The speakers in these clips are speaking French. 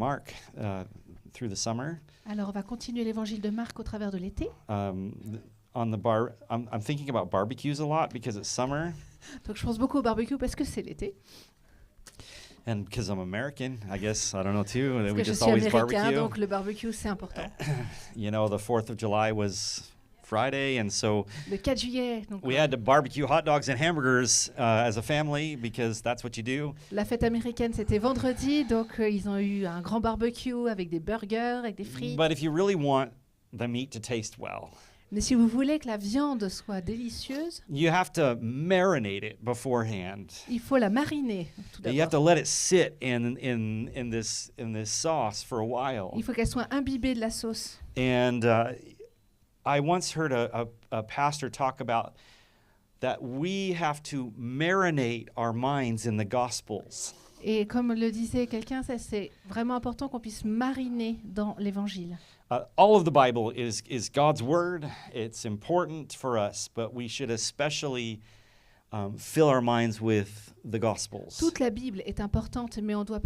Mark through the summer. Alors, on va continuer l'évangile de Marc au travers de l'été. I'm thinking about barbecues a lot because it's summer, Donc, je pense beaucoup au barbecue parce que c'est l'été. and because I'm American, I guess I don't know too. Parce We que je just suis always américain, barbecue. donc le barbecue, c'est important. You know, the 4th of July was Friday, and so Le 4 juillet, donc, we had to barbecue hot dogs and hamburgers as a family because that's what you do. la fête américaine, c'était vendredi. Donc, ils ont eu un grand barbecue avec des burgers, avec des frites. But if you really want the meat to taste well, Mais si vous voulez que la viande soit délicieuse, you have to marinate it beforehand. il faut la mariner tout You have d'abord. to let it sit in this sauce for a while. Il faut qu'elle soit imbibée de la sauce. And I once heard a pastor talk about that we have to marinate our minds in the Gospels. Et comme le disait quelqu'un, ça, c'est vraiment important qu'on puisse mariner dans l'évangile. All of the Bible is God's word. It's important for us, but we should especially fill our minds with the Gospels. Toute la Bible est importante, mais on doit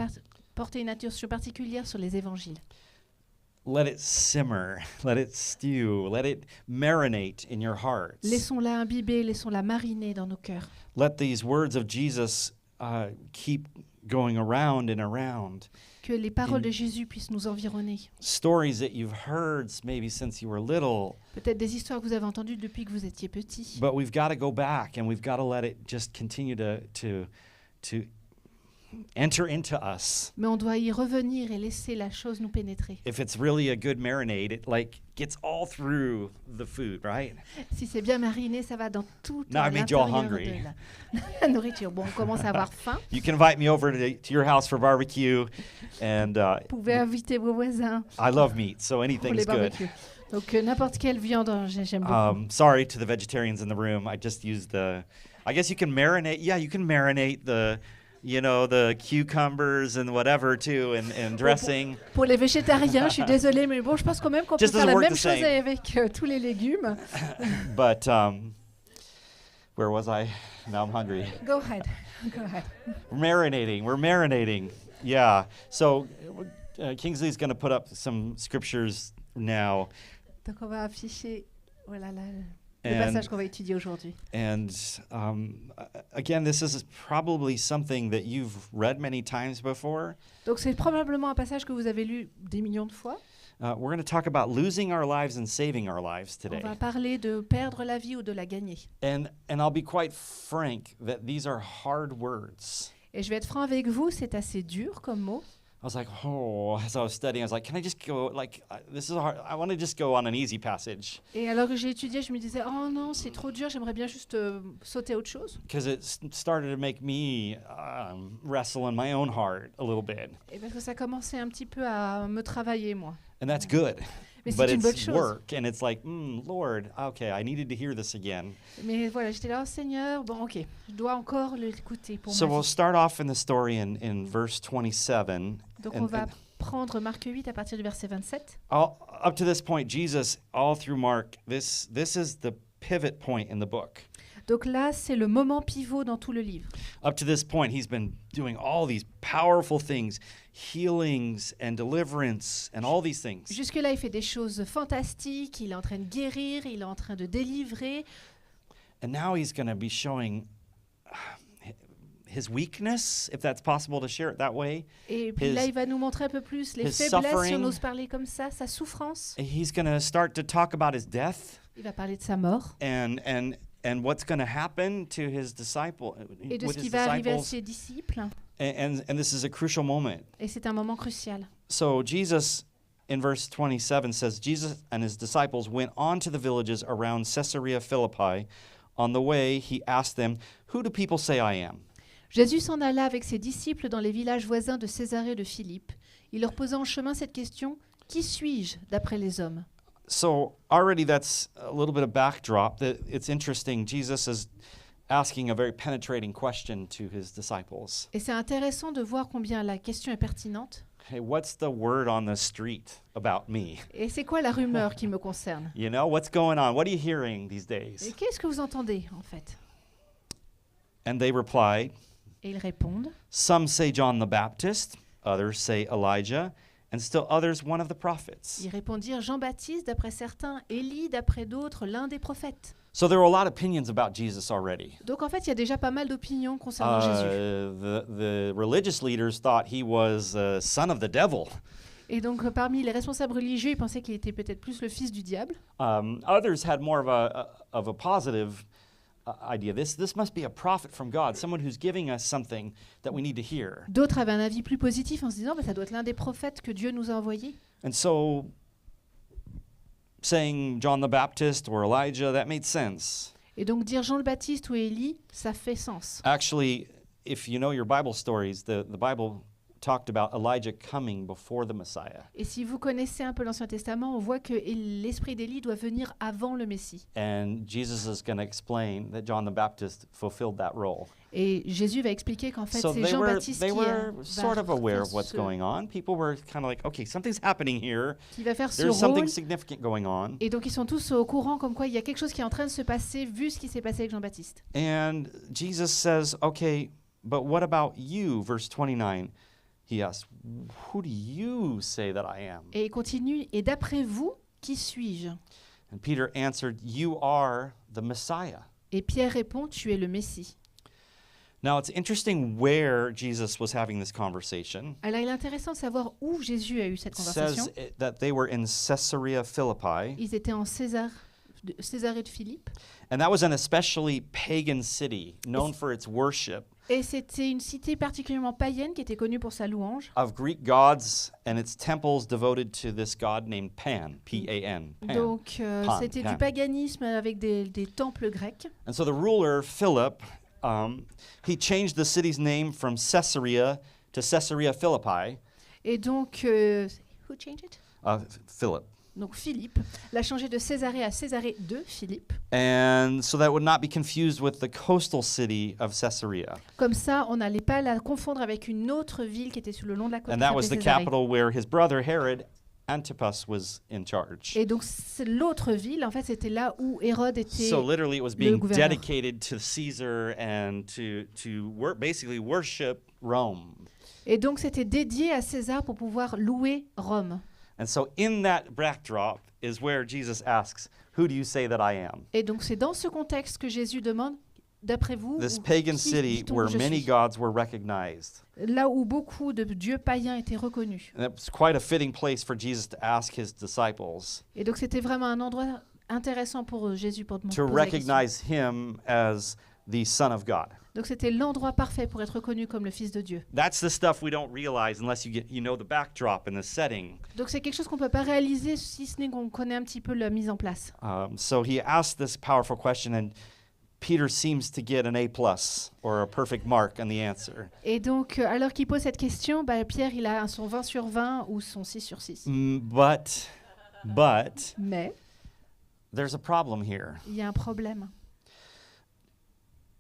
porter une attention particulière sur les évangiles. Let it simmer, let it stew, let it marinate in your hearts. Laissons-la imbiber, laissons-la mariner dans nos cœurs. Let these words of Jesus keep going around and around. Que les paroles de Jésus puissent nous environner. Stories that you've heard maybe since you were little, Peut-être des histoires que vous avez entendues depuis que vous étiez petit. but we've got to go back and we've got to let it just continue to enter into us. Mais on doit y revenir et laisser la chose nous pénétrer. If it's really a good marinade, it like gets all through the food, right? Si c'est bien mariné, ça va dans toute Now I made you all l'intérieur hungry. de la nourriture. Bon, on commence à avoir faim. You can invite me over to your house for barbecue, and Vous pouvez inviter vos voisins I love meat, so pour anything's les good. barbecues. Donc n'importe quelle viande, j'aime beaucoup. Sorry to the vegetarians in the room. I just used I guess you can marinate. Yeah, you can marinate the cucumbers and whatever too, and dressing. Pour les végétariens, je suis désolée, mais bon, je pense quand même qu'on peut Just faire doesn't la work même the chose same. avec tous les légumes. But where was I? Now I'm hungry. Go ahead. Go ahead. We're marinating. Yeah. So Kingsley's going to put up some scriptures now. Donc on va afficher voilà, le And- passage qu'on va étudier aujourd'hui. And again, this is probably something that you've read many times before. Donc c'est probablement un passage que vous avez lu des millions de fois. We're going to talk about losing our lives and saving our lives On today. va parler de perdre la vie ou de la gagner. And I'll be quite frank that these are hard words. Et je vais être franc avec vous, c'est assez dur comme mot. I was like, as I was studying, I was like, can I just go, this is hard. I want to just go on an easy passage. Et alors que j'ai étudié, je me disais, oh non, c'est trop dur, j'aimerais bien juste sauter à autre chose. Because it started to make me wrestle in my own heart a little bit. Et parce que ça commençait un petit peu à me travailler, moi. And that's good. Mais But c'est une bonne it's chose. work, and it's like, Lord, okay, I needed to hear this again. Mais voilà, j'étais là, oh Seigneur, bon ok, je dois encore l'écouter pour So ma we'll vie. start off in the story in verse 27. Donc and- on va and prendre Marc 8 à partir du verset 27. up to this point, Jesus, all through Mark, this is the pivot point in the book. Donc là, c'est le moment pivot dans tout le livre. Up to this point, he's been doing all these powerful things, healings and deliverance and all these things. Jusque-là, il fait des choses fantastiques, il est en train de guérir, il est en train de délivrer. And now he's going to be showing his weakness, if that's possible to share it that way. Et puis là, il va nous montrer un peu plus les his faiblesses, si suffering. on ose parler comme ça, sa souffrance. He's going to start to talk about his death Il va parler de sa mort and what's going to happen to his disciple et de with ce qui his va arriver à disciples. ses disciples. And this is a crucial moment. Et c'est un moment crucial. So Jesus, in verse 27, says, Jesus and his disciples went on to the villages around Caesarea Philippi. On the way, he asked them, "Who do people say I am?" Jésus s'en alla avec ses disciples dans les villages voisins de Césarée de Philippe. Il leur posa en chemin cette question, « Qui suis-je d'après les hommes ?» So already that's a little bit of backdrop. That it's interesting. Jesus is asking a very penetrating question to his disciples. Et c'est intéressant de voir combien la question est pertinente. Hey, what's the word on the street about me? Et c'est quoi la rumeur qui me concerne? You know, what's going on? What are you hearing these Et days? qu'est-ce que vous entendez, en fait? And they replied, Et ils répondent, some say John the Baptist, others say Elijah, and still others one of the prophets. Ils répondirent Jean-Baptiste, d'après certains, Élie, d'après d'autres, l'un des prophètes. So there were a lot of opinions about Jesus already. Donc en fait, il y a déjà pas mal d'opinions concernant Jésus. The religious leaders thought he was a son of the devil. Et donc parmi les responsables religieux, ils pensaient qu'il était peut-être plus le fils du diable. Others had more of a positive idea. This must be a prophet from God, someone who's giving us something that we need to hear. D'autres avaient un avis plus positif en se disant ça doit être l'un des prophètes que Dieu nous a envoyés. And so saying John the Baptist or Elijah, that made sense. Et donc dire Jean le Baptiste ou Élie, ça fait sens. Actually, if you know your Bible stories, the Bible talked about Elijah coming before the Messiah. Et si vous connaissez un peu l'Ancien Testament, on voit que l'esprit d'Élie doit venir avant le Messie. And Jesus is going to explain that John the Baptist fulfilled that role. Et Jésus va expliquer qu'en fait, So c'est they Jean-Baptiste were va sort of aware of what's faire going on. People were kind of like, okay, something's happening here. qui va faire ce There's rôle. something significant going on. Et donc ils sont tous au courant comme quoi il y a quelque chose qui est en train de se passer vu ce qui s'est passé avec Jean-Baptiste. And Jesus says, okay, but what about you? Verse 29, he asks, who do you say that I am? Et il continue, et d'après vous, qui suis-je? And Peter answered, you are the Messiah. Et Pierre répond, tu es le Messie. Now, it's interesting where Jesus was having this conversation. Alors il est intéressant de savoir où Jésus a eu cette It says conversation. that they were in Caesarea Philippi, Ils étaient en Césarée de Philippe. and that was an especially pagan city known for its worship Et c'était une cité particulièrement païenne qui était connue pour sa louange. of Greek gods and its temples devoted to this god named Pan, P-A-N. Pan. Donc Pan, c'était Pan. du paganisme avec des temples grecs. And so the ruler, Philip, he changed the city's name from Caesarea to Caesarea Philippi. Et donc, who changed it? Philip. Donc Philippe l'a changé de Césarée à Césarée de Philippe. And so that would not be confused with the coastal city of Caesarea. Comme ça, on n'allait pas la confondre avec une autre ville qui était sur le long de la côte. And qui that was s'appelait the Césarée. capital where his brother Herod Antipas was in charge. Et donc l'autre ville, en fait, c'était là où Hérode était. So literally it was le being gouverneur. dedicated to Caesar and basically worship Rome. Et donc c'était dédié à César pour pouvoir louer Rome. And so in that backdrop is where Jesus asks, who do you say that I am? Et donc c'est dans ce contexte que Jésus demande, d'après vous, This ou pagan qui city dit-on where que je many suis? gods were recognized. Là où beaucoup de dieux païens étaient reconnus. And it's quite a fitting place for Jesus to ask his disciples Et donc c'était vraiment un endroit intéressant pour Jésus pour demander. to recognize him as the Son of God. Donc c'était l'endroit parfait pour être reconnu comme le Fils de Dieu. That's the stuff we don't realize unless you know the backdrop and the setting. Donc c'est quelque chose qu'on ne peut pas réaliser si ce n'est qu'on connaît un petit peu la mise en place. So he asked this powerful question, and Peter seems to get an A+ or a perfect mark on the answer. Et donc alors qu'il pose cette question, Pierre il a son 20 sur 20 ou son 6 sur 6. But Mais there's a problem here. il y a un problème.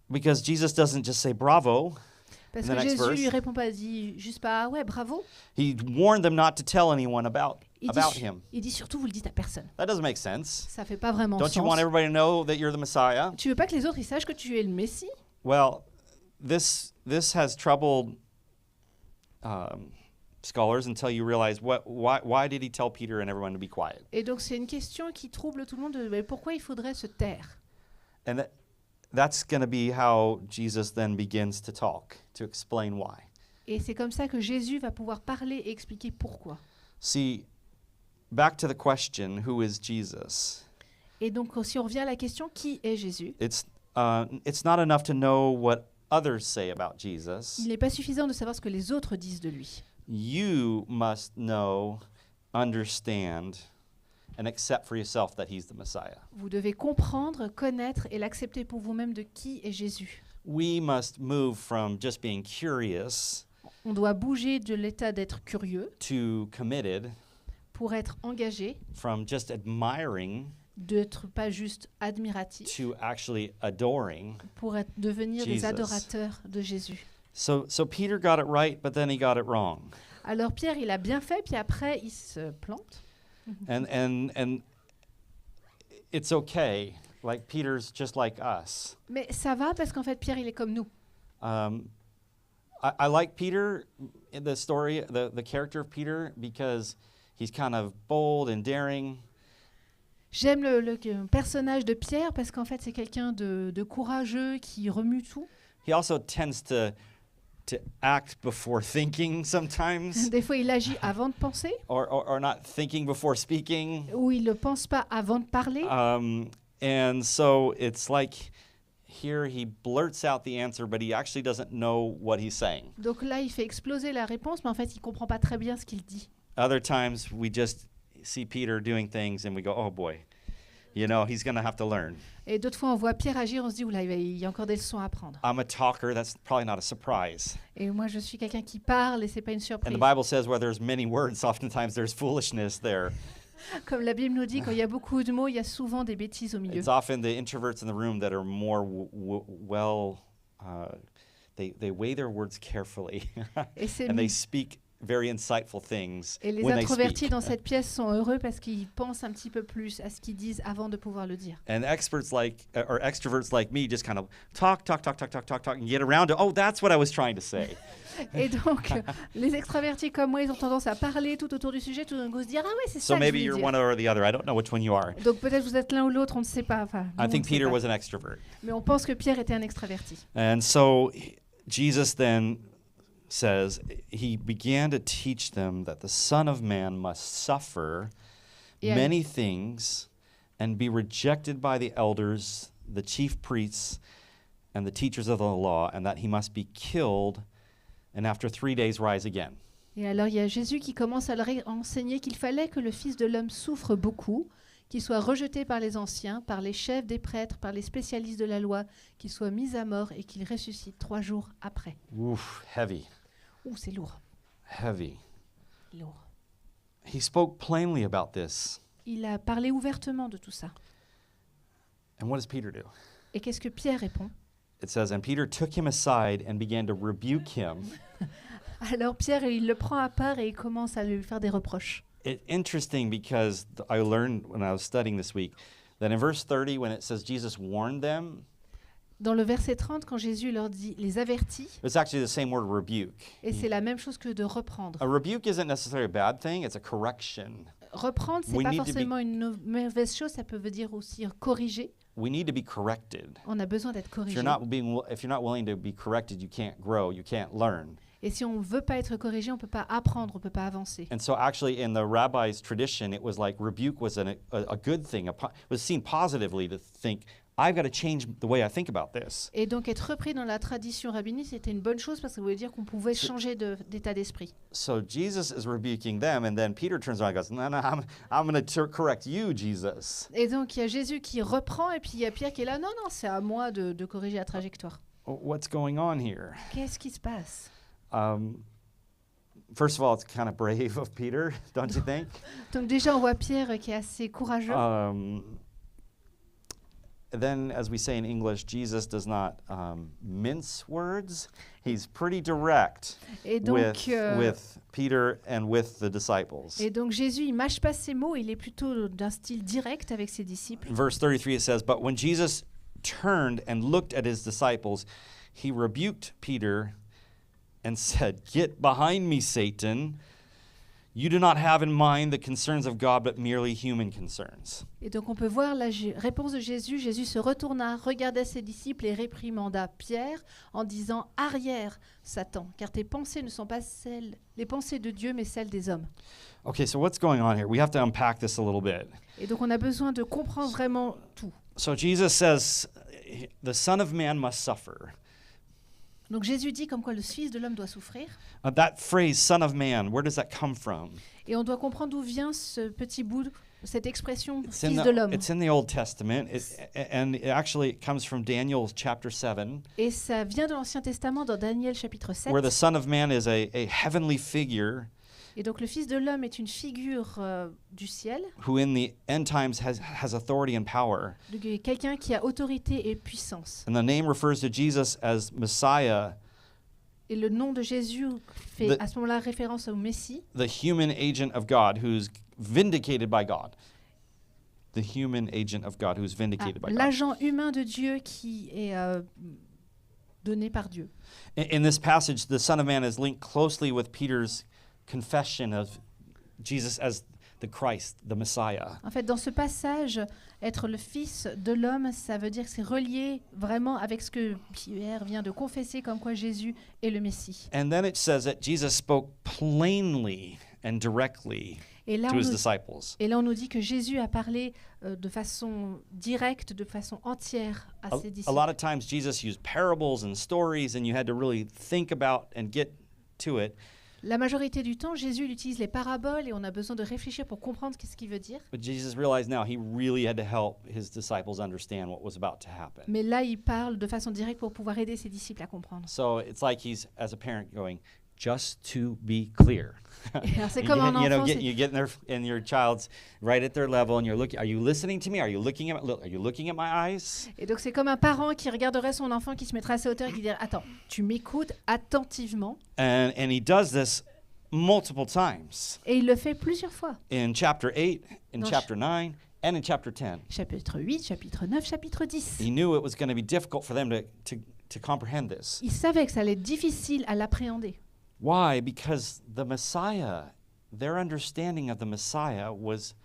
Because Jesus doesn't just say bravo. Parce The que next Jésus verse. lui répond pas, dit juste pas ouais bravo. He warned them not to tell anyone about Il him. dit surtout vous le dites à personne. That doesn't make sense. Ça fait pas vraiment Don't you sens. want everybody to know that you're the Messiah? Tu veux pas que les autres ils sachent que tu es le Messie? Well, this has troubled scholars until you realize why did he tell Peter and everyone to be quiet? Et donc c'est une question qui trouble tout le monde de mais pourquoi il faudrait se taire? And that's going to be how Jesus then begins to talk, to explain why. Et c'est comme ça que Jésus va pouvoir parler et expliquer pourquoi. See, back to the question, who is Jesus? Et donc si on revient à la question qui est Jésus? It's not enough to know what others say about Jesus. Il n'est pas suffisant de savoir ce que les autres disent de lui. You must know, understand, and accept for yourself that he's the Messiah. Vous devez comprendre, connaître et l'accepter pour vous-même de qui est Jésus. We must move from just being curious On doit bouger de l'état d'être curieux to committed, pour être engagé, from just admiring d'être pas juste admiratif, to actually adoring. pour devenir des Jesus. adorateurs de Jésus. So Peter got it right, but then he got it wrong. Alors Pierre, il a bien fait, puis après, il se plante. And it's okay. Like Peter's just like us. Mais ça va parce qu'en fait, Pierre, il est comme nous. I like Peter, the story, the character of Peter, because he's kind of bold and daring. J'aime le personnage de Pierre parce qu'en fait, c'est quelqu'un de courageux qui remue tout. He also tends to act before thinking sometimes, Des fois, il agit avant de penser, or not thinking before speaking. ou il ne pense pas avant de parler. And so it's like here he blurts out the answer, but he actually doesn't know what he's saying. Donc là, il fait exploser la réponse, mais en fait, il ne comprend pas très bien ce qu'il dit. Other times we just see Peter doing things and we go, oh boy, he's going to have to learn. Et d'autres fois, on voit Pierre agir, on se dit, oula, il y a encore des leçons à apprendre. I'm a talker, that's probably not a surprise. Et moi, je suis quelqu'un qui parle et c'est pas une And surprise. the Bible says where there's many words, oftentimes there's foolishness there. Comme la Bible nous dit, quand il y a beaucoup de mots, il y a souvent des bêtises au milieu. It's often the introverts in the room that are more they weigh their words carefully Et, c'est and they mi- speak very insightful things et les when they introvertis speak. dans cette pièce sont heureux parce qu'ils pensent un petit peu plus à ce qu'ils disent avant de pouvoir le dire. And experts or extroverts like me just kind of talk, and get around to, oh, that's what I was trying to say. Et donc, les extravertis comme moi, ils ont tendance à parler tout autour du sujet, tout d'un coup se dire, ah ouais, c'est So ça que je maybe voulais you're dire. one or the other. I don't know which one you are. Donc peut-être vous êtes l'un ou l'autre, on ne sait pas. Enfin, nous, I on think ne sait Peter pas. was an extrovert. Mais on pense que Pierre était un extraverti. And so Jesus then says, he began to teach them that the Son of Man must suffer Et many things and be rejected by the elders, the chief priests, and the teachers of the law, and that he must be killed and after 3 days rise again. Et alors il y a Jésus qui commence à leur enseigner qu'il fallait que le Fils de l'homme souffre beaucoup, qu'il soit rejeté par les anciens, par les chefs des prêtres, par les spécialistes de la loi, qu'il soit mis à mort et qu'il ressuscite 3 jours après. Oof, heavy, Ouh, c'est lourd, heavy. lourd. He spoke plainly about this. Il a parlé ouvertement de tout ça. And what does Peter do? Et qu'est-ce que Pierre répond? It says, and Peter took him aside and began to rebuke him. Alors Pierre, il le prend à part et il commence à lui faire des reproches. It's interesting because I learned when I was studying this week that in verse 30, when it says Jesus warned them, Dans le verset 30, quand Jésus leur dit « les avertit it's actually the same word rebuke. », et c'est la même chose que de reprendre. A rebuke isn't necessarily a bad thing, it's a correction. Reprendre, c'est We pas need to be- forcément une mauvaise chose, ça peut dire aussi corriger. We need to be corrected. On a besoin d'être If corrigé. if you're not willing to be corrected, you can't grow, you can't learn. Et si on ne veut pas être corrigé, on ne peut pas apprendre, on ne peut pas avancer. And so actually in the rabbi's tradition, it was like rebuke was a good thing, was seen positively to think, I've got to change the way I think about this. Et donc être repris dans la tradition rabbinique, c'était une bonne chose parce que ça voulait dire qu'on pouvait changer d'état d'esprit. So Jesus is rebuking them, and then Peter turns around and goes, no, I'm going to correct you, Jesus. Et donc il y a Jésus qui reprend et puis il y a Pierre qui est là, non, non, c'est à moi de corriger la trajectoire. What's going on here? Qu'est-ce qui se passe? First of all, it's kind of brave of Peter, don't you think? Donc déjà on voit Pierre qui est assez courageux. Then, as we say in English, Jesus does not mince words. He's pretty direct Et donc, with Peter and with the disciples. et donc Jésus, il mâche pas ses mots, il est plutôt d'un style direct avec ses disciples. In verse 33, it says, But when Jesus turned and looked at his disciples, he rebuked Peter and said, Get behind me, Satan. You do not have in mind the concerns of God, but merely human concerns. Et donc on peut voir la réponse de Jésus. Jésus se retourna, regarda ses disciples et réprimanda Pierre en disant « Arrière, Satan, car tes pensées ne sont pas les pensées de Dieu, mais celles des hommes. Okay, so what's going on here? We have to unpack this a little bit. » Et donc on a besoin de comprendre vraiment tout. So Jesus says, the Son of Man must suffer. Donc Jésus dit comme quoi le Fils de l'homme doit souffrir. That phrase, Son of Man, where does that come from? Et on doit comprendre d'où vient ce petit bout, cette expression It's Fils de l'homme. in the Old Testament, and it comes from Daniel chapter 7, Et ça vient de l'Ancien Testament dans Daniel chapitre 7. where the Son of Man is a heavenly figure Et donc le Fils de l'homme est une figure du ciel, who in the end times has authority and power. de quelqu'un qui a autorité et puissance. And the name refers to Jesus as Messiah, Et le nom de Jésus fait The- à ce moment-là référence au Messie, the human agent of God who's vindicated by God. The human agent of God who's vindicated by God. l'agent humain de Dieu qui est donné par Dieu. In this passage, the Son of Man is linked closely with Peter's confession of Jesus as the Christ, the Messiah. En fait, dans ce passage, être le fils de l'homme, ça veut dire que c'est relié vraiment avec ce que Pierre vient de confesser, comme quoi Jésus est le Messie. And then it says that Jesus spoke plainly and directly Et là, to on his nous, disciples. et là, on nous dit que Jésus a parlé de façon directe, de façon entière à ses A disciples. lot of times Jesus used parables and stories, and you had to really think about and get to it. La majorité du temps, Jésus il utilise les paraboles et on a besoin de réfléchir pour comprendre qu'est-ce qu'il veut dire. But Jesus realized now he really had to help his disciples understand what was about to happen. Mais là, il parle de façon directe pour pouvoir aider ses disciples à comprendre. So it's like he's, as a parent, going, just to be clear. Et alors, c'est You comme un get- enfant. you get in your child's right at their level, and you're looking. Are you listening to me? Are you looking at my eyes? Et donc, c'est comme un parent qui regarderait son enfant qui se mettrait à sa hauteur et qui dirait « Attends, tu m'écoutes attentivement. And he does this multiple times » Et il le fait plusieurs fois. in chapter 8, in Dans chapter 9, and in chapter 10. Chapitre 8, chapitre 9, chapitre 10. He knew it was going to be difficult for them to comprehend this. Il savait que ça allait être difficile à l'appréhender. Why? Because the Messiah, their understanding of the Messiah was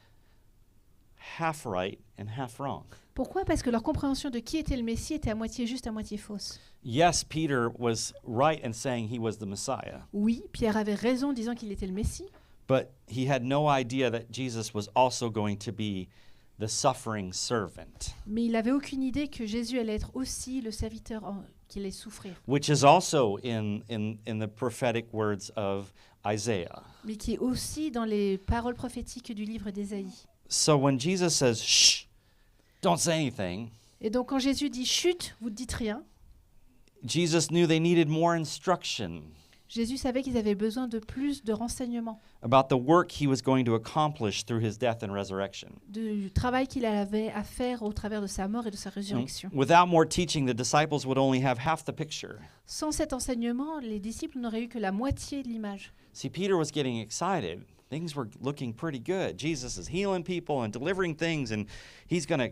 half right and half wrong. Pourquoi? Parce que leur compréhension de qui était le Messie était à moitié juste, à moitié fausse. Yes, Peter was right in saying he was the Messiah, Oui, Pierre avait raison en disant qu'il était le Messie, but he had no idea that Jesus was also going to be the suffering servant, mais il n'avait aucune idée que Jésus allait être aussi le serviteur qui allait souffrir, which is also in the prophetic words of Isaiah. mais qui est aussi dans les paroles prophétiques du livre d'Ésaïe. So when Jesus says, shh, don't say anything, Et donc quand Jésus dit « Chut, vous ne dites rien », Jesus knew they needed more instruction Jésus savait qu'ils avaient besoin de plus de renseignements, about the work he was going to accomplish through his death and resurrection. du travail qu'il avait à faire au travers de sa mort et de sa résurrection. Without more teaching, the disciples would only have half the picture. Sans cet enseignement, les disciples n'auraient eu que la moitié de l'image. See, Peter was getting excited. Things were looking pretty good. Jesus is healing people and delivering things, and he's gonna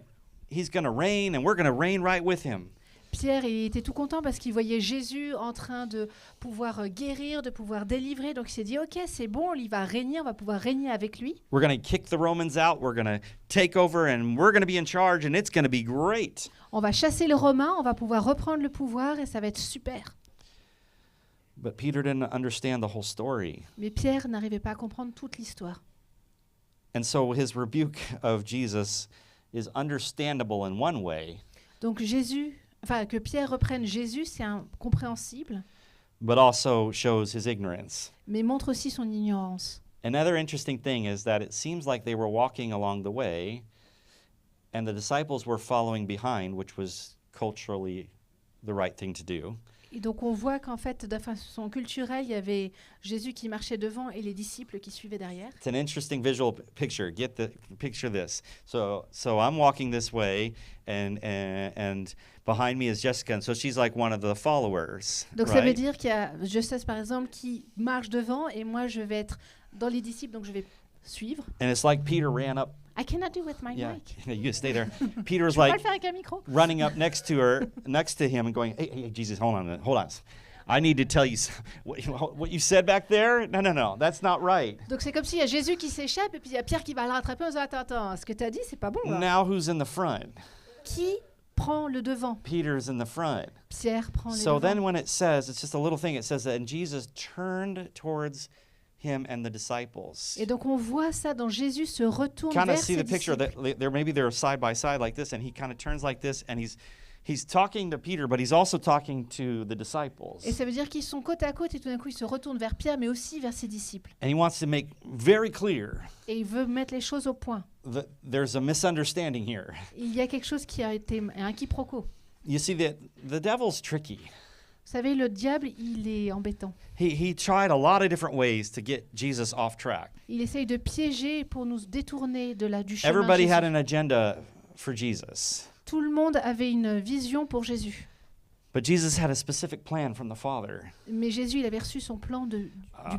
reign, and we're gonna reign right with him. Pierre, il était tout content parce qu'il voyait Jésus en train de pouvoir guérir, de pouvoir délivrer. Donc il s'est dit, ok, c'est bon, il va régner, on va pouvoir régner avec lui. We're gonna kick the Romans out. We're gonna take over, and we're gonna be in charge, and it's gonna be great. On va chasser les Romains, on va pouvoir reprendre le pouvoir et ça va être super. But Peter didn't understand the whole story. Mais Pierre n'arrivait pas à comprendre toute l'histoire. And so his rebuke of Jesus is understandable in one way, Donc que Pierre reprenne Jésus, c'est incompréhensible, but also shows his ignorance. mais montre aussi son ignorance. Another interesting thing is that it seems like they were walking along the way, and the disciples were following behind, which was culturally the right thing to do. Et donc on voit qu'en fait, de façon culturelle, il y avait Jésus qui marchait devant et les disciples qui suivaient derrière. It's an interesting visual picture. Picture this. So I'm walking this way, and behind me is Jessica, and so she's like one of the followers. Donc ça veut right? dire qu'il y a Justus par exemple qui marche devant et moi je vais être dans les disciples, donc je vais suivre. And it's like Peter ran up. I cannot do with my mic. You stay there. Peter's Je peux pas like le faire avec un micro. running up next to him and going, hey, Jesus, hold on a minute, hold on. I need to tell you what you said back there. No, that's not right. Donc c'est comme s'il y a Jésus qui s'échappe et puis il y a Pierre qui va le rattraper en disant attends, ce que tu as dit c'est pas bon là. Now who's in the front? Qui prend le devant? Peter's in the front. Pierre prend le So then devant. when it says, it's just a little thing, it says that and Jesus turned towards him and the disciples. Et donc on voit ça dans Jésus se retourne Kind vers of see ses the picture disciples. that they're side by side like this, and he kind of turns like this, and he's talking to Peter, but he's also talking to the disciples. Et ça veut dire qu'ils sont côte à côte et tout d'un coup ils se retournent vers Pierre mais aussi vers ses disciples. And he wants to make very clear Et il veut mettre les choses au point. that there's a misunderstanding here. Il y a quelque chose qui a été un quiproquo. You see that the devil's tricky. Vous savez, le diable, il est embêtant. He tried a lot of different ways to get Jesus off track. Il essaye de piéger pour nous détourner du chemin. Everybody Jésus. had an agenda for Jesus. Tout le monde avait une vision pour Jésus. But Jesus had a specific plan from the Father. Mais Jésus, il avait reçu son plan du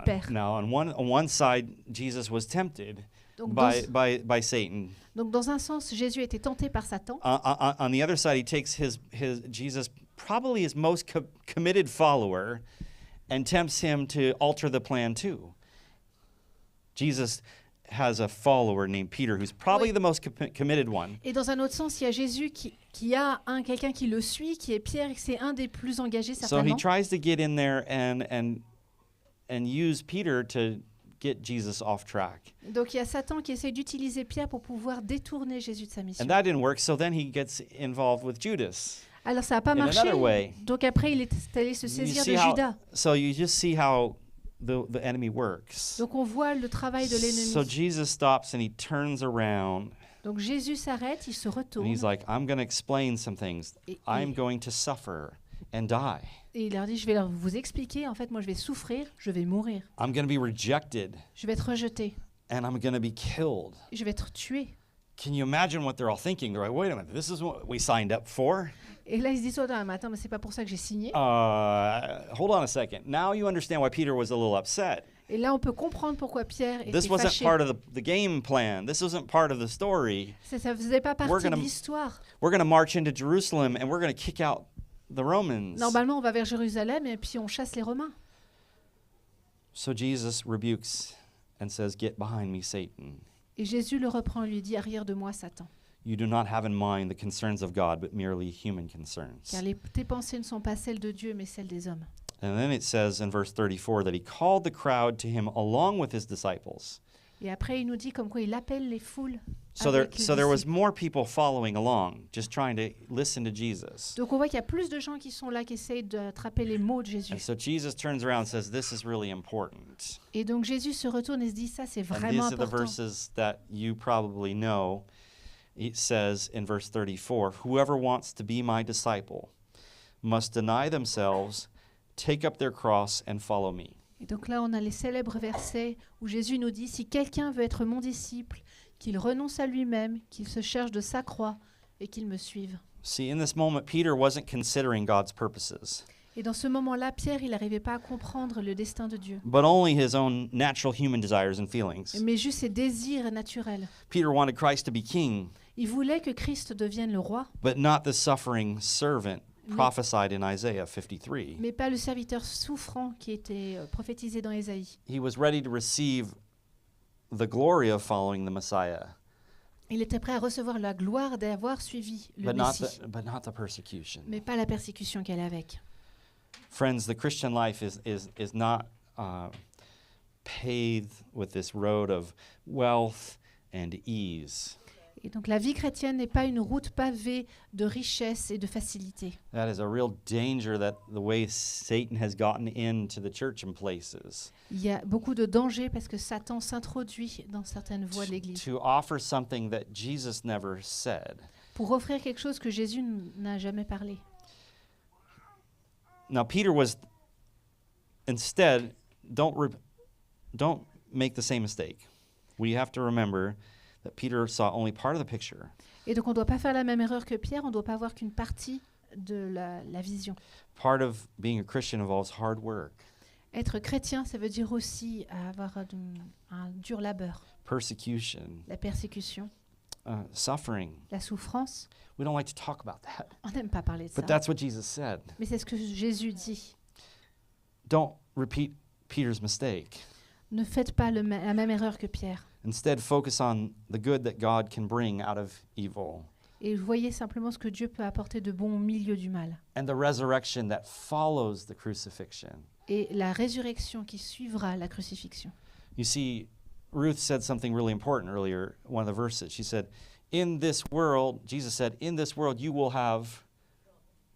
Père. Now, on one side, Jesus was tempted Donc, by Satan. donc, dans un sens, Jésus était tenté par Satan. On the other side, he takes Jesus probably his most committed follower and tempts him to alter the plan too. Jesus has a follower named Peter who's probably Oui. the most committed one. Et dans un autre sens, il y a Jésus qui a quelqu'un qui le suit, qui est Pierre, et que c'est un des plus engagés So he certainement. tries to get in there and use Peter to get Jesus off track. Donc il y a Satan qui essaye d'utiliser Pierre pour pouvoir détourner Jésus de sa mission. And that didn't work, so then he gets involved with Judas. Alors ça n'a pas in marché. another way. Donc après, il est allé se You saisir see de how- Judas. So you just see how the enemy works. Donc on voit le travail de So l'ennemi. Jesus stops and he turns around Donc Jésus s'arrête, il se and retourne he's like, I'm going to explain some things. et, I'm et- going to suffer and die. et il leur dit, je vais vous expliquer, en fait, moi je vais souffrir, je vais mourir, I'm going to be rejected je vais être rejeté, and I'm going to be killed. je vais être tué. Can you imagine what they're all thinking? They're like, wait a minute, this is what we signed up for? Et là, ils se disent, oh, non, mais attends, mais c'est pas pour ça que j'ai signé. Hold on a second. Now you understand why Peter was a little upset. Et là, on peut comprendre pourquoi Pierre était This wasn't fâché. part of the game plan. This wasn't part of the story. Ça faisait pas We're partie de gonna- l'histoire. We're going to march into Jerusalem and we're going to kick out the Romans. Normalement, on va vers Jérusalem et puis on chasse les Romains. So Jesus rebukes and says, Get behind me, Satan. Et Jésus le reprend et lui dit, arrière de moi, Satan. You do not have in mind the concerns of God, but merely human concerns. Car tes pensées ne sont pas celles de Dieu, mais celles des hommes. And then it says in verse 34 that he called the crowd to him along with his disciples. Et après, il nous dit comme quoi il appelle les foules. So avec les there was disciples. more people following along, just trying to listen to Jesus. Donc on voit qu'il y a plus de gens qui sont là, qui essayent d'attraper les mots de Jésus. And so Jesus turns around and says, This is really important. Et donc Jésus se retourne et se dit, ça c'est And vraiment these are the important. verses that you probably know. It says in verse 34, Whoever wants to be my disciple must deny themselves, take up their cross, and follow me. Et donc là, on a les célèbres versets où Jésus nous dit, si quelqu'un veut être mon disciple, qu'il renonce à lui-même, qu'il se cherche de sa croix et qu'il me suive. See, in this moment, Peter wasn't considering God's purposes, Et dans ce moment-là, Pierre, il n'arrivait pas à comprendre le destin de Dieu, but only his own natural human desires and feelings. mais juste ses désirs naturels. Peter wanted Christ to be king, Il voulait que Christ devienne le roi, but not the suffering servant prophesied in Isaiah 53. mais pas le serviteur souffrant qui était prophétisé dans Ésaïe. He was ready to receive the glory of following the Messiah, Il était prêt à recevoir la gloire d'avoir suivi le but not Messie, but not the persecution. mais pas la persécution qu'elle avec. Friends, the Christian life is not paved with this road of wealth and ease. Et donc la vie chrétienne n'est pas une route pavée de richesse et de facilité. That is a real danger that the way Satan has gotten into the church in places Il y a beaucoup de dangers parce que Satan s'introduit dans certaines voies de l'Église to offer something that Jesus never said. pour offrir quelque chose que Jésus n'a jamais parlé. Now Peter was instead don't make the same mistake. We have to remember that Peter saw only part of the picture. Et donc on ne doit pas faire la même erreur que Pierre, on ne doit pas voir qu'une partie de la vision. Part of being a Christian involves hard work, Être chrétien, ça veut dire aussi avoir un dur labeur, persecution, la persécution, suffering. la souffrance. We don't like to talk about that, On n'aime pas parler de ça, but that's what Jesus said. mais c'est ce que Jésus dit. Don't repeat Peter's mistake. Ne faites pas la même erreur que Pierre. Instead, focus on the good that God can bring out of evil Et voyez simplement ce que Dieu peut apporter de bon au milieu du mal. and the resurrection that follows the crucifixion. Et la résurrection qui suivra la crucifixion. You see, Ruth said something really important earlier, one of the verses. She said, In this world, Jesus said, In this world you will have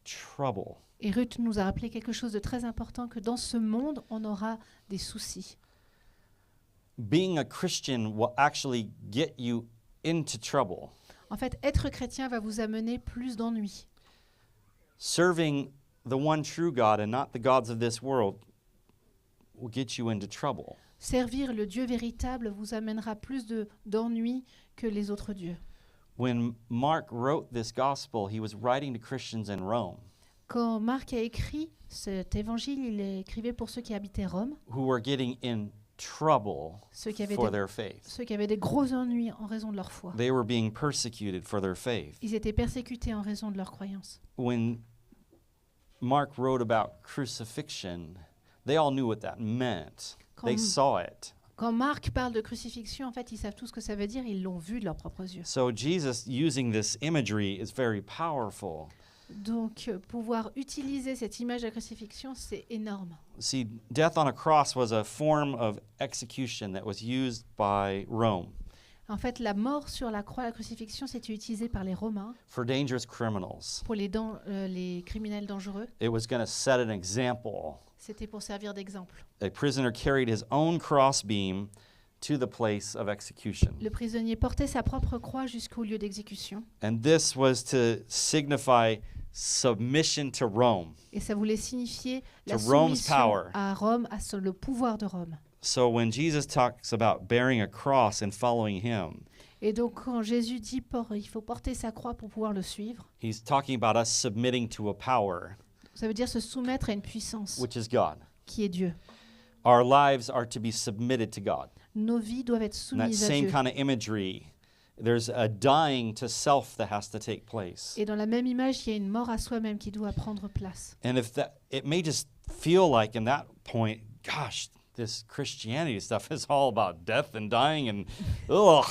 trouble. Et Ruth nous a rappelé quelque chose de très important, que dans ce monde, on aura des soucis. Being a Christian will actually get you into trouble. En fait, être chrétien va vous amener plus d'ennuis. Serving the one true God and not the gods of this world will get you into trouble. Servir le Dieu véritable vous amènera plus d'ennuis que les autres dieux. When Mark wrote this gospel, he was writing to Christians in Rome Quand Marc a écrit cet évangile, il écrivait pour ceux qui habitaient Rome, who were getting in trouble ceux qui avaient for des, their faith. ceux qui avaient des gros ennuis en raison de leur foi. They were being persecuted for their faith. Ils étaient persécutés en raison de leur croyance. When Mark wrote about crucifixion, they all knew what that meant. They Quand, saw it. quand Marc parle de crucifixion, en fait, ils savent tout ce que ça veut dire. Ils l'ont vu de leurs propres yeux. So Jesus using this imagery is very powerful. Donc, pouvoir utiliser cette image de la crucifixion, c'est énorme. See, death on a cross was a form of execution that was used by Rome En fait, la mort sur la croix, la crucifixion, c'était utilisé par les Romains for dangerous criminals. pour les criminels dangereux. It was going to set an example. C'était pour servir d'exemple. A prisoner carried his own crossbeam to the place of execution. Le prisonnier portait sa propre croix jusqu'au lieu d'exécution. And this was to signify submission to Rome. Et ça voulait signifier la To Rome's soumission power. à Rome, le pouvoir de Rome. So when Jesus talks about bearing a cross and following him, Et donc, quand Jésus dit il faut porter sa croix pour pouvoir le suivre, he's talking about us submitting to a power, ça veut dire se soumettre à une puissance which is God. qui est Dieu. Our lives are to be submitted to God. Nos vies doivent être And that soumises à same Dieu. kind of imagery, there's a dying to self that has to take place. Et dans la même image, il y a une mort à soi-même qui doit prendre place. And if that, it may just feel like in that point, gosh, this Christianity stuff is all about death and dying and, ugh,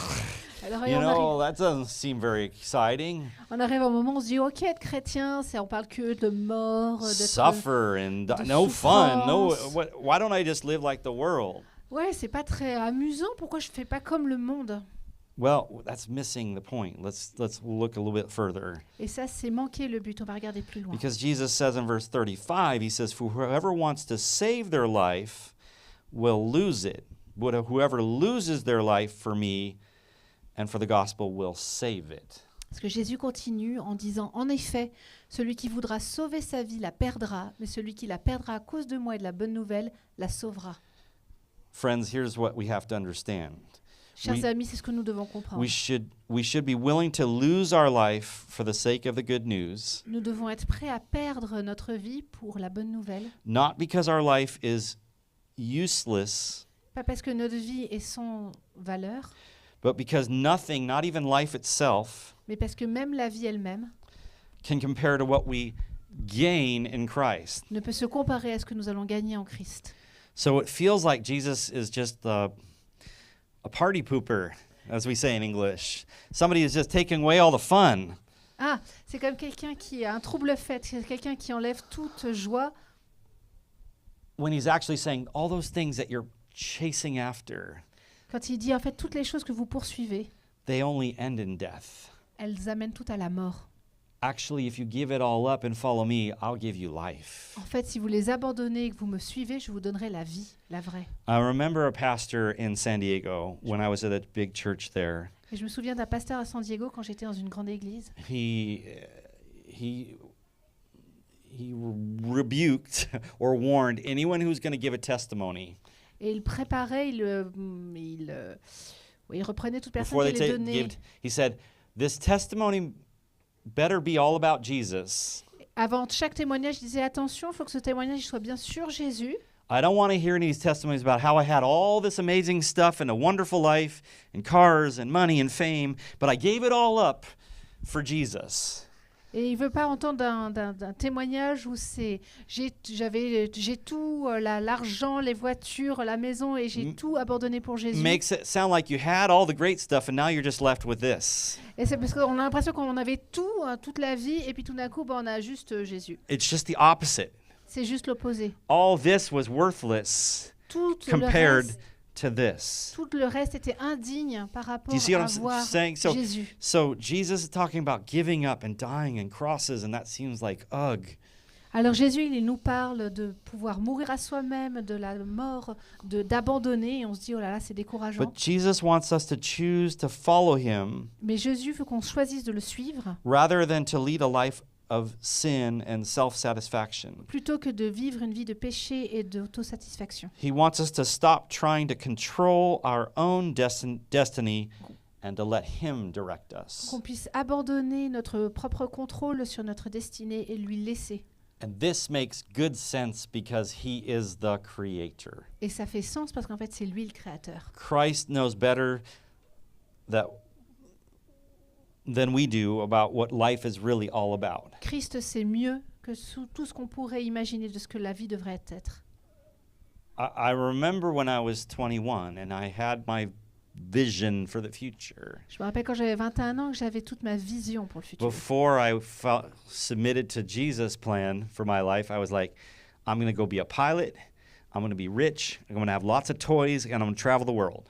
Alors, you know, that doesn't seem very exciting. on arrive à un moment où on se dit, ok, être chrétien, on parle que de mort, d'être... Suffer and de no fun. No, souffrance. why don't I just live like the world? Ouais, c'est pas très amusant, pourquoi je fais pas comme le monde? Well, that's missing the point. Let's look a little bit further. Et ça, c'est manquer le but, on va regarder plus loin. Because Jesus says in verse 35, he says, "For whoever wants to save their life will lose it. But whoever loses their life for me and for the gospel will save it." Parce que Jésus continue en disant, en effet, celui qui voudra sauver sa vie la perdra, mais celui qui la perdra à cause de moi et de la bonne nouvelle la sauvera. Friends, here's what we have to understand. Chers We- amis, c'est ce que nous devons comprendre. We should be willing to lose our life for the sake of the good news, Nous devons être prêts à perdre notre vie pour la bonne nouvelle. not because our life is useless, Pas parce que notre vie est sans valeur, but because nothing, not even life itself, mais parce que même la vie elle-même can compare to what we gain in Christ. ne peut se comparer à ce que nous allons gagner en Christ. So it feels like Jesus is just a party pooper, as we say in English. Somebody who's just taking away all the fun. Ah, c'est comme quelqu'un qui a un trouble fait, c'est quelqu'un qui enlève toute joie, When he's actually saying all those things that you're chasing after, quand il dit en fait toutes les choses que vous poursuivez, they only end in death. elles amènent toutes à la mort. Actually, if you give it all up and follow me, I'll give you life. En fait, si vous les abandonnez et que vous me suivez, je vous donnerai la vie, la vraie. I remember a pastor in San Diego when I was at a big church there. Et je me souviens d'un pasteur à San Diego quand j'étais dans une grande église. He rebuked or warned anyone who's going to give a testimony Et il préparait, il reprenait toute personne before qui they allait donner. he said, "This testimony better be all about Jesus. Avant chaque témoignage, il disait attention, il faut que ce témoignage soit bien sur Jésus. I don't want to hear any of these testimonies about how I had all this amazing stuff and a wonderful life and cars and money and fame, but I gave it all up for Jesus." Et il veut pas entendre d'un témoignage où c'est j'ai tout, l'argent, les voitures, la maison et j'ai tout abandonné pour Jésus. Makes it sound like you had all the great stuff and now you're just left with this. Et c'est parce qu'on a l'impression qu'on avait tout, toute la vie, et puis tout d'un coup, on a juste Jésus. It's just the opposite. C'est juste l'opposé. All this was worthless compared to this. Tout le reste était indigne par rapport Do you see what à I'm voir saying? Jésus. So Jesus is talking about giving up and dying and crosses, and that seems like, ugh. Alors Jésus, il nous parle de pouvoir mourir à soi-même, de la mort, d'abandonner, et on se dit, oh là là, c'est décourageant. But Jesus wants us to choose to follow him Mais Jésus veut qu'on choisisse de le suivre, rather than to lead a life of sin and self-satisfaction. plutôt que de vivre une vie de péché et d'autosatisfaction. He wants us to stop trying to control our own destiny and to let him direct us. Qu'on puisse abandonner notre propre contrôle sur notre destinée et lui laisser. And this makes good sense because he is the creator. Et ça fait sens parce qu'en fait, c'est lui le créateur. Christ knows better than we do about what life is really all about. Christ sait mieux que tout ce qu'on pourrait imaginer de ce que la vie devrait être. I remember when I was 21 and I had my vision for the future. Je me rappelle quand j'avais 21 ans que j'avais toute ma vision pour le futur. Before I submitted to Jesus' plan for my life, I was like, I'm going to go be a pilot. I'm going to be rich. I'm going to have lots of toys and I'm going to travel the world.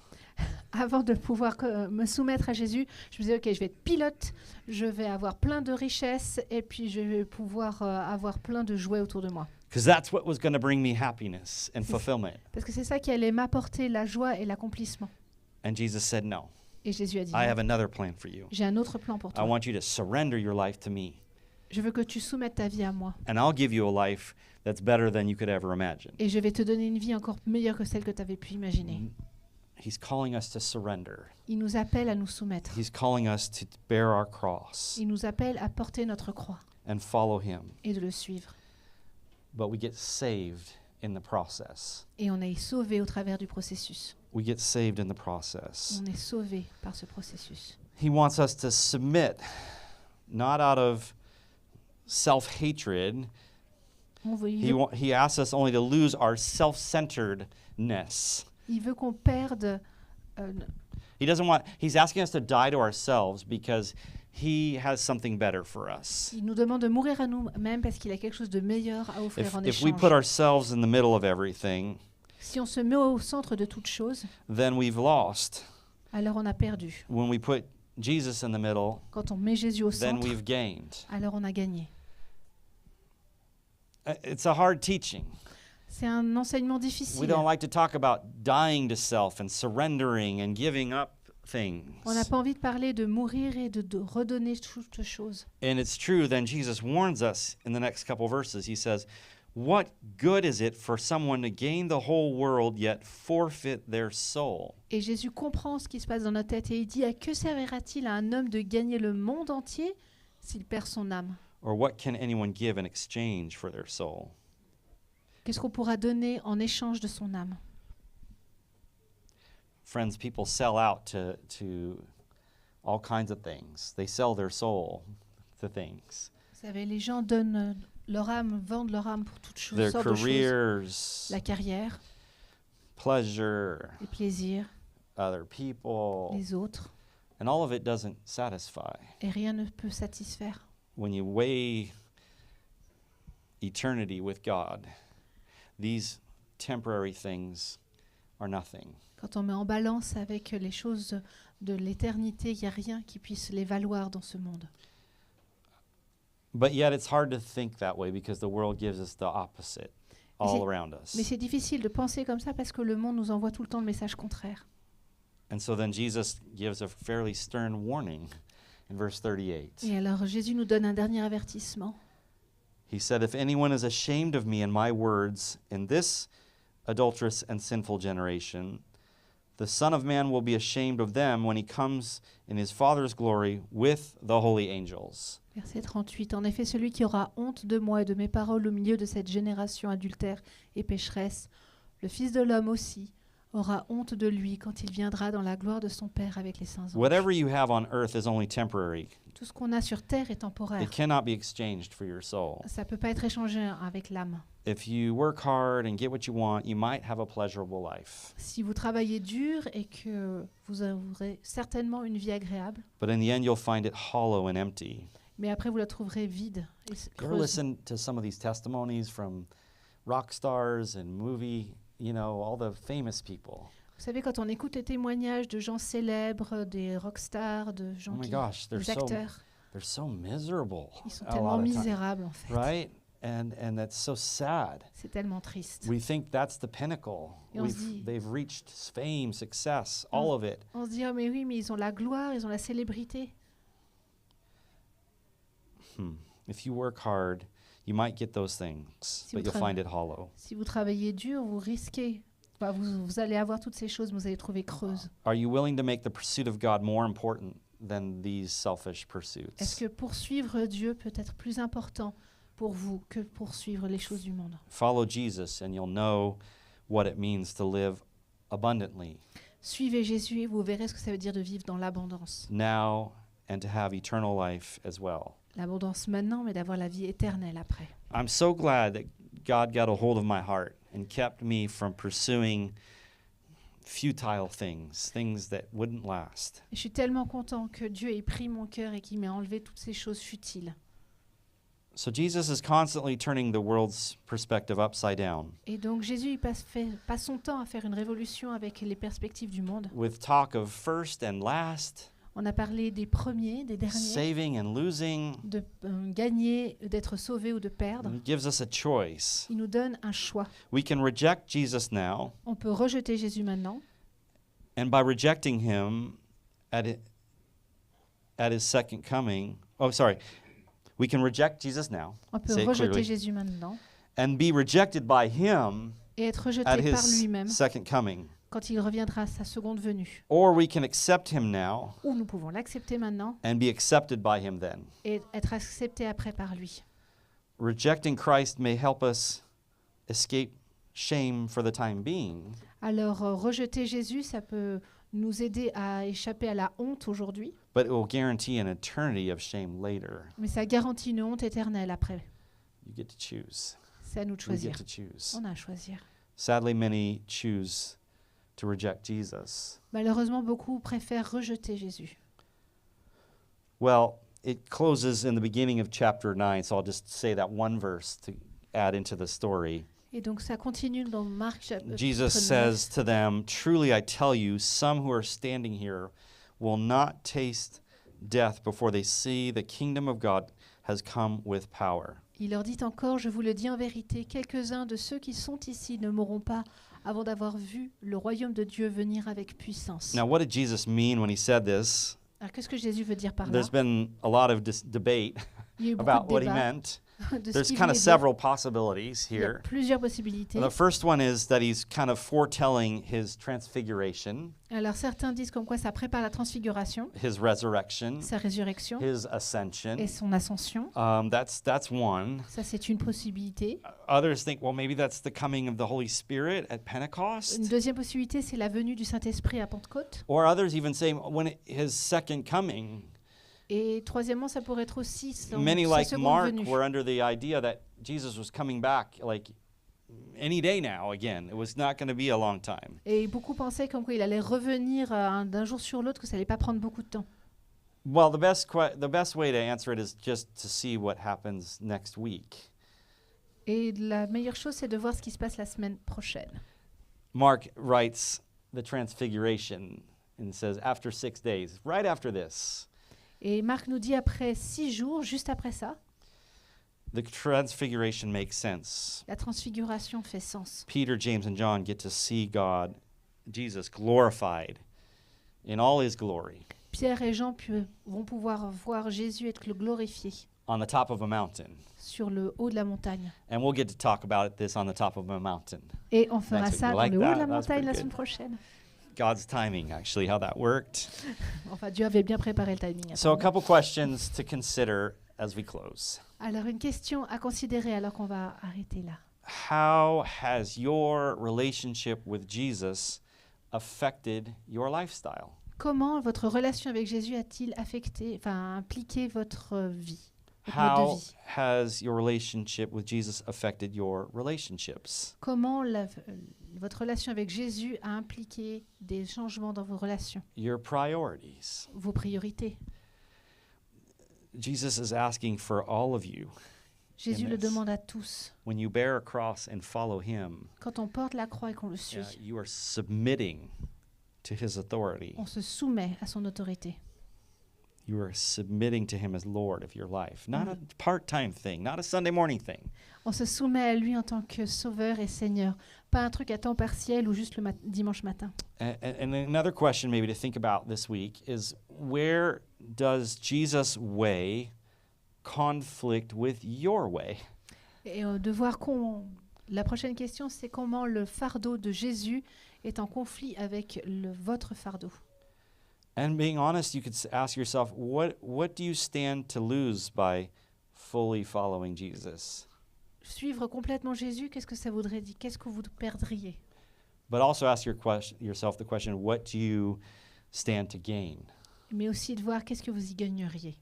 Avant de pouvoir me soumettre à Jésus, je me disais, OK, je vais être pilote, je vais avoir plein de richesses et puis je vais pouvoir avoir plein de jouets autour de moi. Because that's what was going to bring me happiness and fulfillment. Parce que c'est ça qui allait m'apporter la joie et l'accomplissement. And Jesus said, no, Et Jésus a dit, I non, have another plan for you. j'ai un autre plan pour I toi. want you to surrender your life to me. Je veux que tu soumettes ta vie à moi. And I'll give you a life that's better than you could ever imagine. Et je vais te donner une vie encore meilleure que celle que tu avais pu imaginer. He's calling us to surrender. Il nous appelle à nous soumettre. He's calling us to bear our cross Il nous appelle à porter notre croix and follow him. et de le suivre. But we get saved in the process. Et on est sauvé au travers du processus. We get saved in the process. On est sauvé par ce processus. He wants us to submit, not out of self-hatred. He asks us only to lose our self-centeredness. Il veut qu'on perde. He's asking us to die to ourselves because he has something better for us. Il nous demande de mourir à nous-mêmes parce qu'il a quelque chose de meilleur à offrir en If we échange. put ourselves in the middle of everything, Si on se met au centre de toute chose, then we've lost. alors on a perdu. When we put Jesus in the middle, Quand on met Jésus au then centre, we've gained. alors on a gagné. It's a hard teaching. C'est un enseignement We difficile. don't like to talk about dying to self and surrendering and giving up things. On n'a pas envie de parler de mourir et de redonner toutes choses. And it's true, then Jesus warns us in the next couple verses. He says, what good is it for someone to gain the whole world yet forfeit their soul? Et Jésus comprend ce qui se passe dans notre tête et il dit, à que servira-t-il à un homme de gagner le monde entier s'il perd son âme? Or what can anyone give in exchange for their soul? Qu'est-ce qu'on pourra donner en échange de son âme? Friends, people sell out to all kinds of things. They sell their soul to things. Vous savez, les gens donnent leur âme, vendent leur âme pour toutes Their sortes de choses. careers, La carrière, pleasure, les plaisirs, other people, les autres. and all of it doesn't satisfy. Et rien ne peut satisfaire. When you weigh eternity with God, these temporary things are nothing. Quand on met en balance avec les choses de l'éternité, il n'y a rien qui puisse les valoir dans ce monde. But yet it's hard to think that way because the world gives us the opposite all c'est- around us. Mais c'est difficile de penser comme ça parce que le monde nous envoie tout le temps le message contraire. And so then Jesus gives a fairly stern warning in verse 38. Et alors Jésus nous donne un dernier avertissement. He said, if anyone is ashamed of me and my words in this adulterous and sinful generation, the Son of Man will be ashamed of them when he comes in his Father's glory with the holy angels. Verset 38. En effet, celui qui aura honte de moi et de mes paroles au milieu de cette génération adultère et pécheresse, le Fils de l'homme aussi, aura honte de lui quand il viendra dans la gloire de son Père avec les saints anges. Whatever you have on earth is only temporary. Tout ce qu'on a sur terre est temporaire. It cannot be exchanged for your soul. Ça ne peut pas être échangé avec l'âme. If you work hard and get what you want, you might have a pleasurable life. Si vous travaillez dur et que vous aurez certainement une vie agréable, But in the end, you'll find it hollow and empty. mais après vous la trouverez vide et You ever creuse. listen to some of these testimonies from rock stars and movie, all the famous people? Vous savez, quand on écoute les témoignages de gens célèbres, des rockstars, de gens Oh my gosh, des acteurs, they're so miserable. ils sont a tellement lot of time, misérables en fait. right? And that's so sad. C'est tellement triste. We think that's the pinnacle. Et on se dit- They've reached fame, success, all of it. On se dit, oh, mais oui, mais ils ont la gloire, ils ont la célébrité. If you work hard, you might get those things, Si but vous you'll find it hollow. Si vous travaillez dur, vous risquez. Vous allez avoir toutes ces choses, mais vous allez trouver creuses. Are you willing to make the pursuit of God more important than these selfish Est-ce pursuits? que poursuivre Dieu peut être plus important pour vous que poursuivre les choses du monde? Follow Jesus and you'll know what it means to live abundantly Suivez Jésus et vous verrez ce que ça veut dire de vivre dans l'abondance. now and to have eternal life as well. L'abondance maintenant, mais d'avoir la vie éternelle après. I'm so glad that God got a hold of my heart and kept me from pursuing futile things that wouldn't last. Et je suis tellement content que Dieu ait pris mon cœur et qu'il m'ait enlevé toutes ces choses futiles. So Jesus is constantly turning the world's perspective upside down Et donc Jésus il passe son temps à faire une révolution avec les perspectives du monde. with talk of first and last, On a parlé des premiers, des derniers, saving and losing. de gagner, d'être sauvé ou de perdre. It gives us a choice. Il nous donne un choix. We can reject Jesus now, On peut rejeter Jésus maintenant. and by rejecting him at his second coming, we can reject Jesus now, On peut say it rejeter clearly, Jésus maintenant and be rejected by him et être rejeté at par his lui-même second coming. quand il reviendra à sa seconde venue. Or we can accept him now Ou nous pouvons l'accepter maintenant and be accepted by him then. et être accepté après par lui. Rejecting Christ may help us escape shame for the time being, Alors rejeter Jésus, ça peut nous aider à échapper à la honte aujourd'hui, but it will guarantee an eternity of shame later. mais ça garantit une honte éternelle après. You get to choose. C'est à nous de We get choisir. to choose. On a à choisir. Sadly, many choose to reject Jesus. Malheureusement, beaucoup préfèrent rejeter Jésus. Well, it closes in the beginning of chapter 9, so I'll just say that one verse to add into the story. Et donc ça continue dans Marc chapitre Jesus 9. says to them, "Truly I tell you, some who are standing here will not taste death before they see the kingdom of God has come with power." Il leur dit encore, je vous le dis en vérité, quelques-uns de ceux qui sont ici ne mourront pas avant d'avoir vu le royaume de Dieu venir avec puissance. Now, what did Jesus mean when he said this? Alors qu'est-ce que Jésus veut dire par là? There's been a lot of debate Il y a eu beaucoup about de what he débats meant. de ce There's qu'il kind of voulait dire. several possibilities Il y a here. plusieurs possibilités. The first one is that he's kind of foretelling his transfiguration, Alors certains disent comme quoi ça prépare la transfiguration, his resurrection, sa résurrection his ascension. et son ascension. That's one. Ça c'est une possibilité. Others think, well, maybe that's the coming of the Holy Spirit at Une Pentecost. deuxième possibilité, c'est la venue du Saint-Esprit à Pentecôte. Or others even say his second coming. Et troisièmement, ça pourrait être aussi Many, sa like seconde Mark, venue. were under the idea that Jesus was coming back like any day now again. It was not going to be a long time. Et beaucoup pensaient comme quoi il allait revenir d'un jour sur l'autre, que ça allait pas prendre beaucoup de temps. Well, the best way to answer it is just to see what happens next week. Et la meilleure chose, c'est de voir ce qui se passe la semaine prochaine. Mark writes the transfiguration and says, after 6 days, right after this, Et Marc nous dit après 6 jours, juste après ça, the transfiguration makes sense. la transfiguration fait sens. Peter, James, and John get to see Jesus, glorified in all his glory Pierre et Jean vont pouvoir voir Jésus être glorifié on the top of a mountain. sur le haut de la montagne. And we'll get to talk about this on the top of a mountain. Et on fera Next week. ça You dans like le haut that? de la That's montagne pretty la good. semaine prochaine. God's timing, actually, how that worked. Enfin, Dieu avait bien préparé le timing. So, a apparemment. couple questions to consider as we close. Alors, une question à considérer alors qu'on va arrêter là. How has your relationship with Jesus affected your lifestyle? Comment votre relation avec Jésus a-t-il impliqué votre vie, votre mode de How vie? has your relationship with Jesus affected your relationships? Comment votre relation avec Jésus a impliqué des changements dans vos relations, Your priorities. vos priorités? Jesus is asking for all of you. Jésus le this. demande à tous. When you bear a cross and follow him, Quand on porte la croix et qu'on le suit, you are submitting to his authority. on se soumet à son autorité. You are submitting to him as Lord of your life. Not a part-time thing, not a Sunday morning thing. On se soumet à lui en tant que sauveur et Seigneur, pas un truc à temps partiel ou juste le dimanche matin. And another question maybe to think about this week is, where does Jesus' way conflict with your way? Et de voir la prochaine question, c'est comment le fardeau de Jésus est en conflit avec votre fardeau. And being honest, you could ask yourself, what do you stand to lose by fully following Jesus? Suivre complètement Jésus, qu'est-ce que ça voudrait dire? Qu'est-ce que vous perdriez? But also ask yourself the question, what do you stand to gain? Mais aussi de voir qu'est-ce que vous y gagneriez.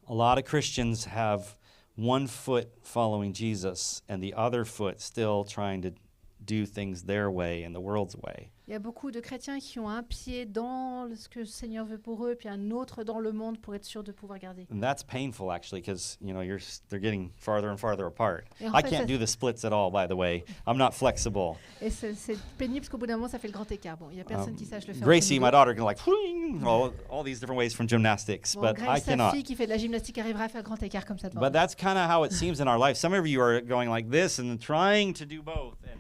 A lot of Christians have one foot following Jesus and the other foot still trying to do things their way and the world's way. Il y a beaucoup de chrétiens qui ont un pied dans ce que le Seigneur veut pour eux, puis un autre dans le monde pour être sûr de pouvoir garder. And that's painful actually because they're getting farther and farther apart. Et en I fait, can't do the splits at all, by the way. I'm not flexible. Et c'est pénible parce qu'au bout d'un moment, ça fait le grand écart. Bon, il n'y a personne qui sache le faire. Gracie, entre my nous daughter, can like all these different ways from gymnastics, deux. Bon, but I Grace, sa cannot. fille qui fait de la gymnastique, arrivera à faire grand écart comme ça devant. But that's kind of how it seems in our life. Some of you are going like this and trying to do both and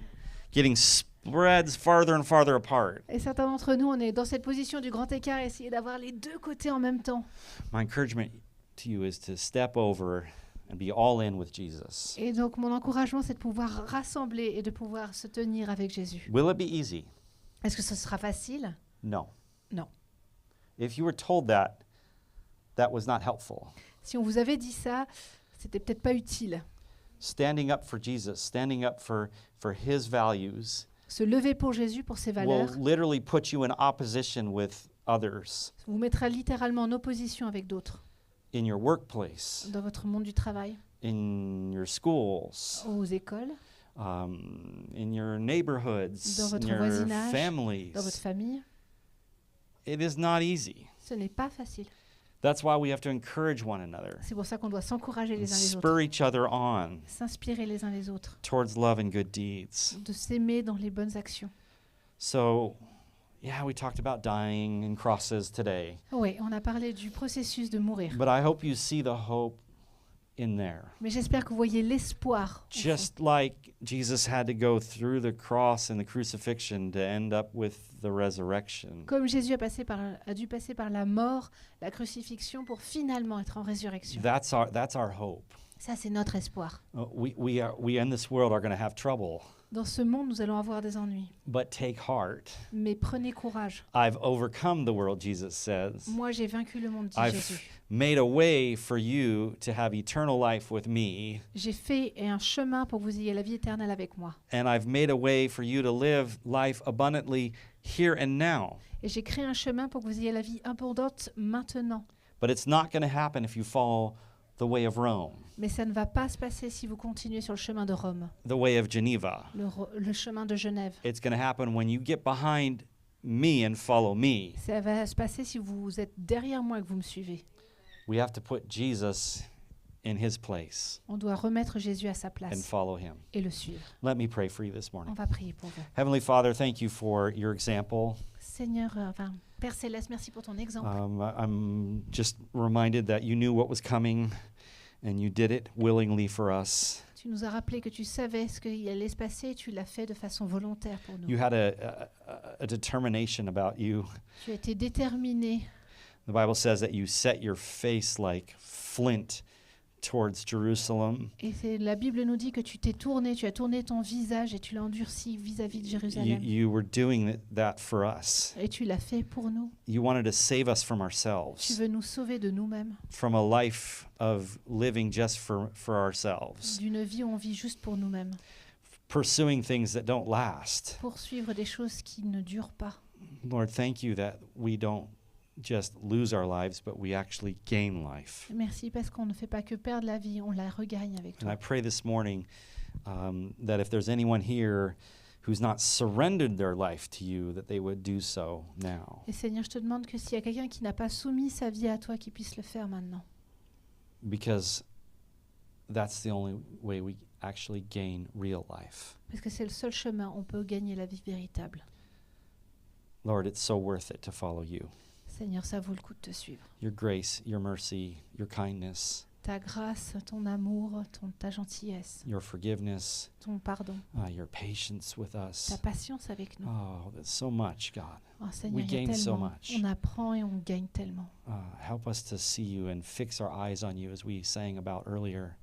getting spreads farther and farther apart. Et certains d'entre nous, on est dans cette position du grand écart, essayer d'avoir les deux côtés en même temps. My encouragement to you is to step over and be all in with Jesus. Et donc, mon encouragement, c'est de pouvoir rassembler et de pouvoir se tenir avec Jésus. Will it be easy? Est-ce que ce sera facile? No. Non. If you were told that, that was not helpful. Si on vous avait dit ça, c'était peut-être pas utile. Standing up for Jesus, standing up for his values Se lever pour Jésus, pour ses valeurs, will literally put you in opposition with others vous mettra littéralement en opposition avec d'autres in your workplace, dans votre monde du travail, in your schools, aux écoles, in your neighborhoods, dans in votre your voisinage, families. dans votre famille. It is not easy. Ce n'est pas facile. That's why we have to encourage one another, C'est pour ça qu'on doit s'encourager and les uns les autres, spur each other on s'inspirer les uns les autres, towards love and good deeds. de s'aimer dans les bonnes actions. So, yeah, we talked about dying and crosses today, Oui, on a parlé du processus de mourir. but I hope you see the hope in there. Mais j'espère que vous voyez l'espoir. au fond. Just like Jesus had to go through the cross and the crucifixion to end up with the resurrection. Comme Jésus a dû passer par la mort, la crucifixion pour finalement être en résurrection. That's our hope. Ça, c'est notre espoir. We in this world are going to have trouble, Dans ce monde, nous allons avoir des ennuis. but take heart. Mais prenez courage. I've overcome the world, Jesus says. Moi, j'ai vaincu le monde, dit I've Jésus. made a way for you to have eternal life with me, J'ai fait un chemin pour que vous ayez la vie éternelle avec moi. and I've made a way for you to live life abundantly here and now. Et j'ai créé un chemin pour que vous ayez la vie abondante maintenant. But it's not going to happen if you follow the way of Rome, Mais ça ne va pas se passer si vous continuez sur le chemin de Rome, the way of Geneva. le chemin de Genève. It's going to happen when you get behind me and follow me. Ça va se passer si vous êtes derrière moi et que vous me suivez. We have to put Jesus in his place On doit remettre Jésus à sa and place follow him. et le suivre. Let me pray for you this On morning. va prier pour vous. Heavenly Father, thank you for your example. Seigneur, Père Céleste, merci pour ton exemple. I'm just reminded that you knew what was coming and you did it willingly for us. Tu nous as rappelé que tu savais ce qu'il allait se passer et tu l'as fait de façon volontaire pour nous. You had a determination about you. Tu as été déterminé. The Bible says that you set your face like flint towards Jerusalem. Et la Bible nous dit que tu t'es tourné, tu as tourné ton visage et tu l'as endurci vis-à-vis de Jérusalem. You were doing that for us. Et tu l'as fait pour nous. You wanted to save us from Tu ourselves, veux nous sauver de nous-mêmes, from a life of living just for ourselves, d'une vie où on vit juste pour nous-mêmes, pursuing things that don't last. poursuivre des choses qui ne durent pas. Lord, thank you that we don't just lose our lives, but we actually gain life. Merci parce qu'on ne fait pas que perdre la vie, on la regagne avec And I toi. pray this morning that if there's anyone here who's not surrendered their life to you, that they would do so now. Et Seigneur, je te demande que s'il y a quelqu'un qui n'a pas soumis sa vie à toi, qu'il puisse le faire maintenant. Because that's the only way we actually gain real life. Parce que c'est le seul chemin où on peut gagner la vie véritable. Lord, it's so worth it to follow you. Seigneur, ça vaut le coup de te suivre. Your grace, your mercy, your kindness, Ta grâce, ton amour, ta gentillesse, your forgiveness, ton pardon, your patience with ta us. patience avec nous. Oh, that's so much, God. Oh Seigneur, we il y a gain so tellement. much. On apprend et on gagne tellement. Help us to see you and fix our eyes on you as we sang about earlier.